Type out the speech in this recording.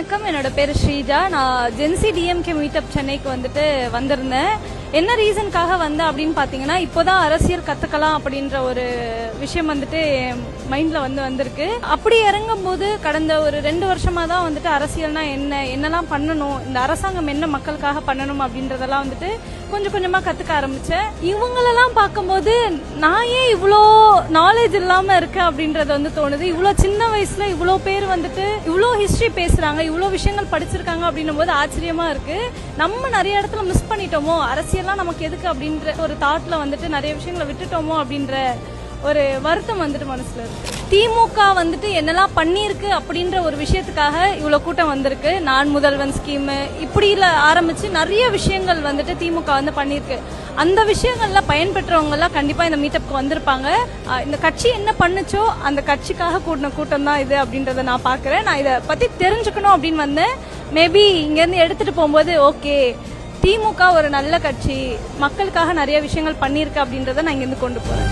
வணக்கம், என்னோட பேரு ஸ்ரீஜா. நான் ஜென்சி டிஎம்கே மீட்டப் சென்னைக்கு வந்திருந்தேன். என்ன ரீசனுக்காக வந்தேன் அப்படின்னு பாத்தீங்கன்னா, இப்போதான் அரசியல் கத்துக்கலாம் அப்படின்ற ஒரு விஷயம் மைண்ட்ல வந்திருக்கு. அப்படி இறங்கும் போது கடந்த ஒரு 2 வருஷமா தான் அரசியல்னா என்னெல்லாம் பண்ணணும், இந்த அரசாங்கம் என்ன மக்களுக்காக பண்ணணும் அப்படின்றதெல்லாம் கொஞ்சம் கொஞ்சமா கத்துக்க ஆரம்பிச்சேன். இவங்களெல்லாம் பார்க்கும்போது நான் ஏன் இவ்வளோ நாலேஜ் இல்லாம இருக்கேன் அப்படின்றது தோணுது. இவ்வளோ சின்ன வயசுல இவ்வளோ பேர் இவ்வளோ ஹிஸ்டரி பேசுறாங்க, இவ்வளோ விஷயங்கள் படிச்சிருக்காங்க அப்படின்னும் போது ஆச்சரியமா இருக்கு. நம்ம நிறைய இடத்துல மிஸ் பண்ணிட்டோமோ, அரசியல்லாம் நமக்கு எதுக்கு அப்படின்ற ஒரு தாட்ல நிறைய விஷயங்களை விட்டுட்டோமோ அப்படின்ற ஒரு வருத்தம் மனசுல இருக்கு. திமுக என்னெல்லாம் பண்ணிருக்கு அப்படின்ற ஒரு விஷயத்துக்காக இவ்வளவு கூட்டம் வந்திருக்கு. நான் முதல்வன் ஸ்கீம் இப்படி ஆரம்பிச்சு நிறைய விஷயங்கள் திமுக பண்ணிருக்கு. அந்த விஷயங்கள்ல பயன்பெற்றவங்க எல்லாம் கண்டிப்பா இந்த மீட்டப்க்கு வந்திருப்பாங்க. இந்த கட்சி என்ன பண்ணுச்சோ அந்த கட்சிக்காக கூட்டின கூட்டம் தான் இது அப்படின்றத நான் பாக்குறேன். நான் இதை பத்தி தெரிஞ்சுக்கணும் அப்படின்னு வந்தேன். மேபி இங்க இருந்து எடுத்துட்டு போகும்போது ஓகே, திமுக ஒரு நல்ல கட்சி, மக்களுக்காக நிறைய விஷயங்கள் பண்ணிருக்கு அப்படின்றத நான் இங்க இருந்து கொண்டு போறேன்.